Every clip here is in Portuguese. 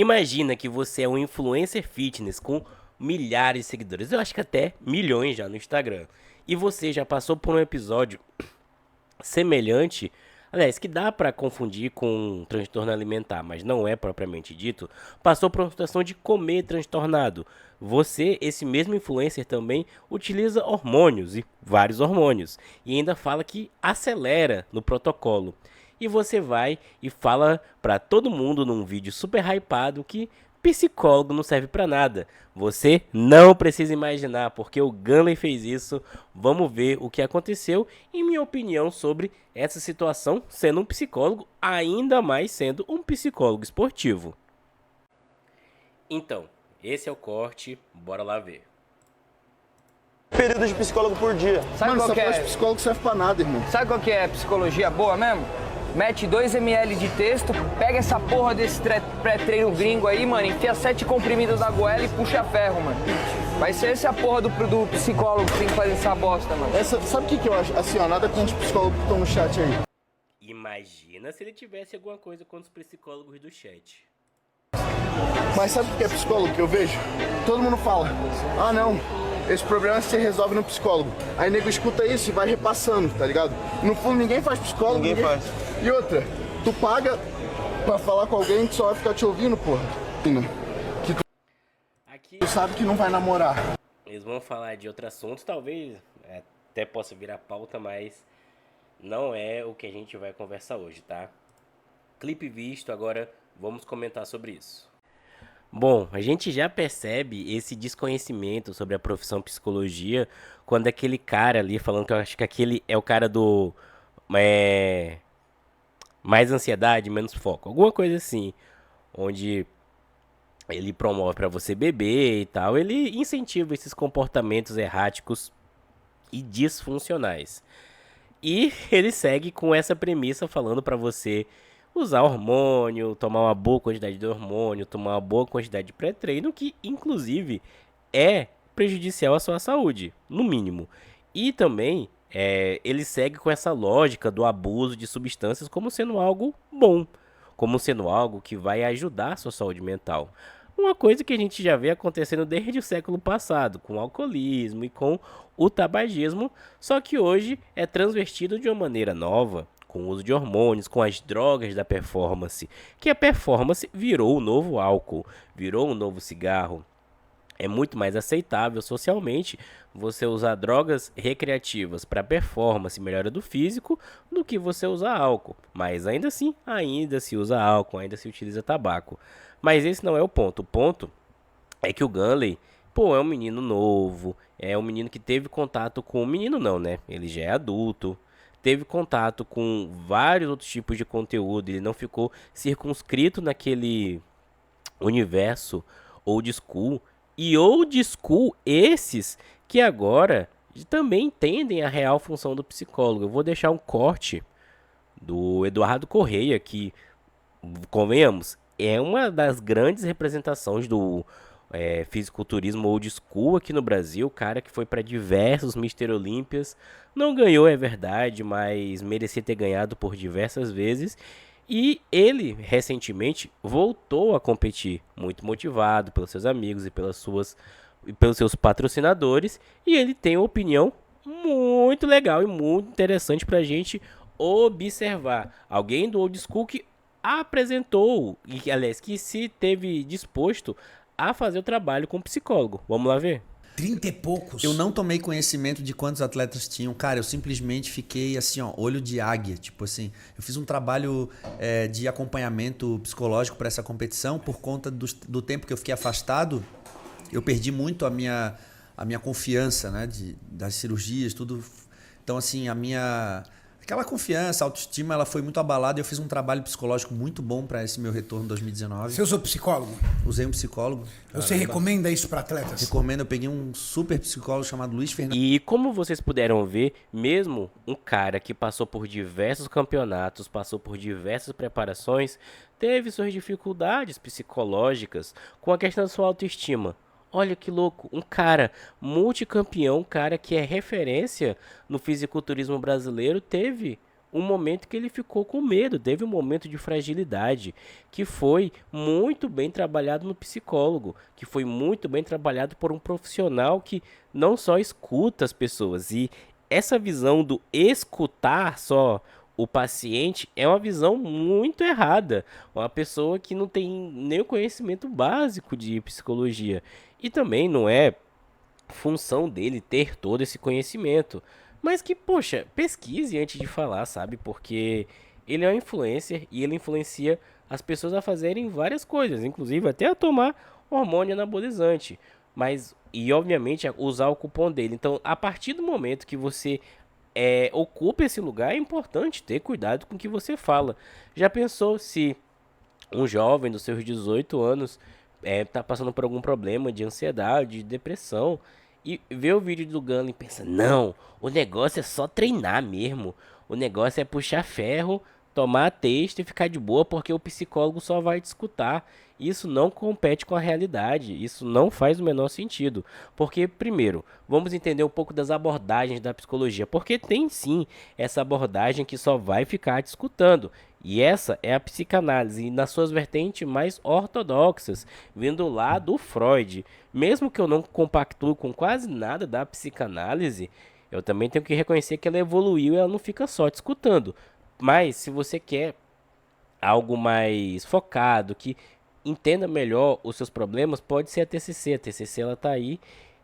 Imagina que você é um influencer fitness com milhares de seguidores, eu acho que até milhões já no Instagram. E você já passou por um episódio semelhante, aliás, que dá para confundir com um transtorno alimentar, mas não é propriamente dito, passou por uma situação de comer transtornado. Você, esse mesmo influencer também utiliza hormônios e vários hormônios e ainda fala que acelera no protocolo. E você vai e fala para todo mundo num vídeo super hypado que psicólogo não serve para nada. Você não precisa imaginar porque o Gunley fez isso. Vamos ver o que aconteceu e minha opinião sobre essa situação sendo um psicólogo, ainda mais sendo um psicólogo esportivo. Então, esse é o corte, bora lá ver. Período de psicólogo por dia. Sabe Mano, qual essa que porra de é? psicólogo serve pra nada, irmão. Sabe qual que é psicologia boa mesmo? Mete 2 ml de texto, pega essa porra desse pré-treino gringo aí, mano, enfia 7 comprimidos na goela e puxa ferro, mano. Vai ser essa porra do psicólogo que tem que fazer essa bosta, mano. Sabe o que eu acho? Assim, ó, nada contra os psicólogos que estão no chat aí. Imagina se ele tivesse alguma coisa contra os psicólogos do chat. Mas sabe o que é psicólogo que eu vejo? Todo mundo fala, ah não, esse problema se resolve no psicólogo. Aí nego escuta isso e vai repassando, tá ligado? No fundo ninguém faz psicólogo. Ninguém faz. E outra, tu paga pra falar com alguém que só vai ficar te ouvindo, porra. Que Aqui tu sabe que não vai namorar. eles vão falar de outro assunto, talvez até possa virar pauta, mas não é o que a gente vai conversar hoje, tá? Clipe visto, agora vamos comentar sobre isso. Bom, a gente já percebe esse desconhecimento sobre a profissão psicologia quando aquele cara ali, falando que eu acho que aquele é o cara do mais ansiedade, menos foco, alguma coisa assim, onde ele promove para você beber e tal, ele incentiva esses comportamentos erráticos e disfuncionais. E ele segue com essa premissa falando para você usar hormônio, tomar uma boa quantidade de hormônio, tomar uma boa quantidade de pré-treino, que inclusive é prejudicial à sua saúde, no mínimo. E também ele segue com essa lógica do abuso de substâncias como sendo algo bom, como sendo algo que vai ajudar a sua saúde mental. Uma coisa que a gente já vê acontecendo desde o século passado, com o alcoolismo e com o tabagismo, só que hoje é transvertido de uma maneira nova, com o uso de hormônios, com as drogas da performance, que a performance virou o novo álcool, virou o novo cigarro. É muito mais aceitável socialmente você usar drogas recreativas para performance e melhora do físico do que você usar álcool. Mas ainda assim, ainda se usa álcool, ainda se utiliza tabaco. Mas esse não é o ponto. O ponto é que o Gunley, pô, é um menino novo, é um menino que teve contato com... Menino não, né? Ele já é adulto, teve contato com vários outros tipos de conteúdo, ele não ficou circunscrito naquele universo old school. E old school esses que agora também entendem a real função do psicólogo. Eu vou deixar um corte do Eduardo Correia, que, convenhamos, é uma das grandes representações do fisiculturismo old school aqui no Brasil. Cara que foi para diversos Mister Olímpias, não ganhou, é verdade, mas merecia ter ganhado por diversas vezes. E ele, recentemente, voltou a competir, muito motivado pelos seus amigos e pelos seus patrocinadores. E ele tem uma opinião muito legal e muito interessante para a gente observar. Alguém do old school que apresentou, e aliás, que se teve disposto a fazer o trabalho com psicólogo. Vamos lá ver? 30 e poucos. Eu não tomei conhecimento de quantos atletas tinham. Cara, eu simplesmente fiquei assim, ó, olho de águia. Tipo assim, eu fiz um trabalho de acompanhamento psicológico para essa competição. Por conta do tempo que eu fiquei afastado, eu perdi muito a minha confiança, né? Das cirurgias, tudo. Então, assim, aquela confiança, autoestima, ela foi muito abalada. Eu fiz um trabalho psicológico muito bom para esse meu retorno em 2019. Você usou psicólogo? Usei um psicólogo. Você recomenda isso para atletas? Recomendo. Eu peguei um super psicólogo chamado Luiz Fernando. E como vocês puderam ver, mesmo um cara que passou por diversos campeonatos, passou por diversas preparações, teve suas dificuldades psicológicas com a questão da sua autoestima. Olha que louco, um cara multicampeão, um cara que é referência no fisiculturismo brasileiro, teve um momento que ele ficou com medo, teve um momento de fragilidade, que foi muito bem trabalhado no psicólogo, que foi muito bem trabalhado por um profissional que não só escuta as pessoas. E essa visão do escutar só o paciente é uma visão muito errada. Uma pessoa que não tem nem o conhecimento básico de psicologia. E também não é função dele ter todo esse conhecimento. Mas que, poxa, pesquise antes de falar, sabe? Porque ele é um influencer e ele influencia as pessoas a fazerem várias coisas, inclusive até a tomar hormônio anabolizante. Mas, e obviamente, a usar o cupom dele. Então, a partir do momento que você ocupa esse lugar, é importante ter cuidado com o que você fala. Já pensou se um jovem dos seus 18 anos tá passando por algum problema de ansiedade, de depressão, e vê o vídeo do Gunley e pensa, não, o negócio é só treinar mesmo, o negócio é puxar ferro, tomar texto e ficar de boa porque o psicólogo só vai te escutar. Isso não compete com a realidade, isso não faz o menor sentido. Porque, primeiro, vamos entender um pouco das abordagens da psicologia, porque tem sim essa abordagem que só vai ficar te escutando. E essa é a psicanálise, nas suas vertentes mais ortodoxas, vindo lá do Freud. Mesmo que eu não compactue com quase nada da psicanálise, eu também tenho que reconhecer que ela evoluiu e ela não fica só te escutando. Mas se você quer algo mais focado, que entenda melhor os seus problemas, pode ser a TCC. A TCC ela tá aí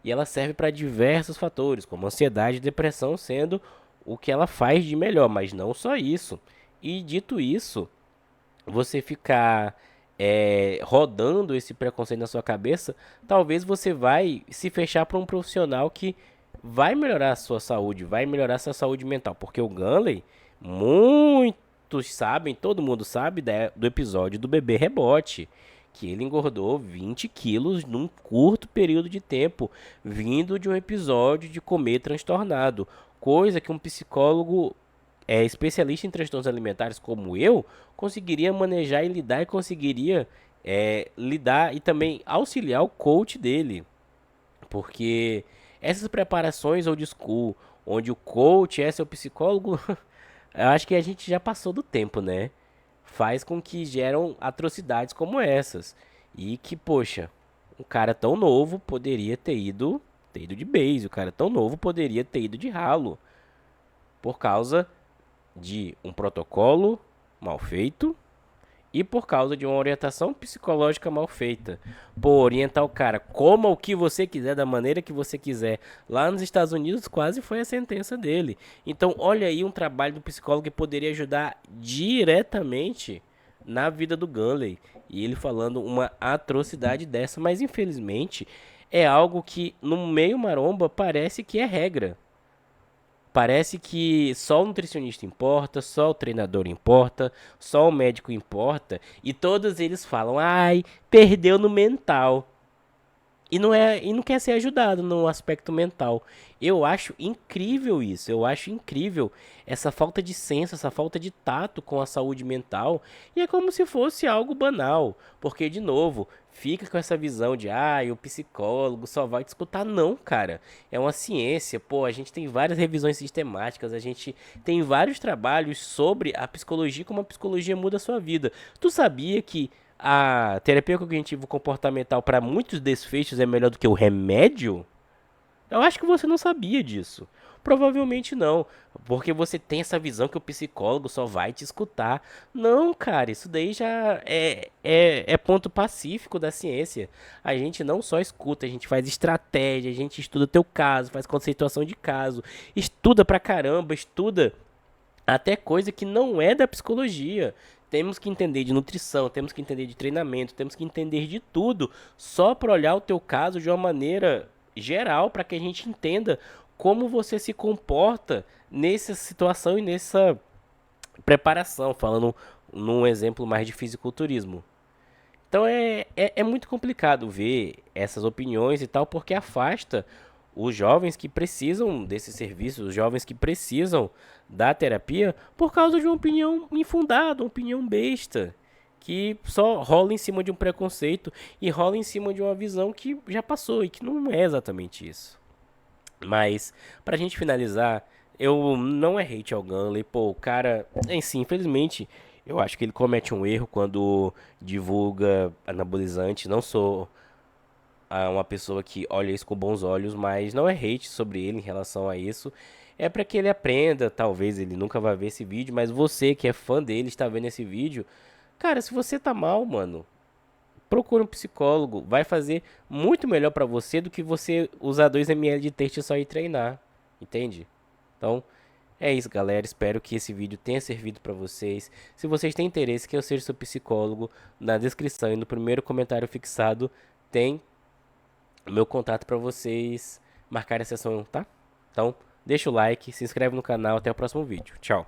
e ela serve para diversos fatores, como ansiedade e depressão sendo o que ela faz de melhor, mas não só isso. E dito isso, você ficar rodando esse preconceito na sua cabeça, talvez você vai se fechar para um profissional que vai melhorar a sua saúde, vai melhorar a sua saúde mental, porque o Gunley, muitos sabem, todo mundo sabe do episódio do bebê rebote, que ele engordou 20 quilos num curto período de tempo, vindo de um episódio de comer transtornado, coisa que um psicólogo especialista em transtornos alimentares como eu conseguiria manejar e lidar, e conseguiria lidar e também auxiliar o coach dele, porque essas preparações old school, onde o coach é seu psicólogo, eu acho que a gente já passou do tempo, né? Faz com que geram atrocidades como essas. E que, poxa, um cara tão novo poderia ter ido de base, o cara tão novo poderia ter ido de ralo, por causa de um protocolo mal feito e por causa de uma orientação psicológica mal feita. Por orientar o cara, coma o que você quiser, da maneira que você quiser. Lá nos Estados Unidos quase foi a sentença dele. Então olha aí um trabalho do psicólogo que poderia ajudar diretamente na vida do Gunley. E ele falando uma atrocidade dessa, mas infelizmente é algo que no meio maromba parece que é regra. Parece que só o nutricionista importa, só o treinador importa, só o médico importa, e todos eles falam, ai, perdeu no mental. E não quer ser ajudado no aspecto mental. Eu acho incrível isso, eu acho incrível essa falta de senso, essa falta de tato com a saúde mental. E é como se fosse algo banal, porque, de novo, fica com essa visão de, o psicólogo só vai te escutar. Não, cara, é uma ciência, pô, a gente tem várias revisões sistemáticas, a gente tem vários trabalhos sobre a psicologia, como a psicologia muda a sua vida. Tu sabia que a terapia cognitivo comportamental para muitos desfechos é melhor do que o remédio? Eu acho que você não sabia disso. Provavelmente não, porque você tem essa visão que o psicólogo só vai te escutar. Não, cara, isso daí já é ponto pacífico da ciência. A gente não só escuta, a gente faz estratégia, a gente estuda teu caso, faz conceituação de caso, estuda pra caramba, estuda até coisa que não é da psicologia. Temos que entender de nutrição, temos que entender de treinamento, temos que entender de tudo, só para olhar o teu caso de uma maneira geral, para que a gente entenda como você se comporta nessa situação e nessa preparação, falando num exemplo mais de fisiculturismo. Então é muito complicado ver essas opiniões e tal, porque afasta os jovens que precisam desse serviço, os jovens que precisam da terapia, por causa de uma opinião infundada, uma opinião besta, que só rola em cima de um preconceito e rola em cima de uma visão que já passou e que não é exatamente isso. Mas, pra gente finalizar, eu não é hate ao Gunley, pô, o cara, em si, infelizmente, eu acho que ele comete um erro quando divulga anabolizante. Não sou uma pessoa que olha isso com bons olhos, mas não é hate sobre ele em relação a isso. É pra que ele aprenda, talvez ele nunca vai ver esse vídeo, mas você que é fã dele, está vendo esse vídeo, cara, se você tá mal, mano, procura um psicólogo, vai fazer muito melhor pra você do que você usar 2 ml de texto e só ir treinar, entende? Então, é isso, galera. Espero que esse vídeo tenha servido pra vocês. Se vocês têm interesse que eu seja seu psicólogo, na descrição e no primeiro comentário fixado tem o meu contato pra vocês marcarem a sessão, tá? Então, deixa o like, se inscreve no canal, até o próximo vídeo. Tchau.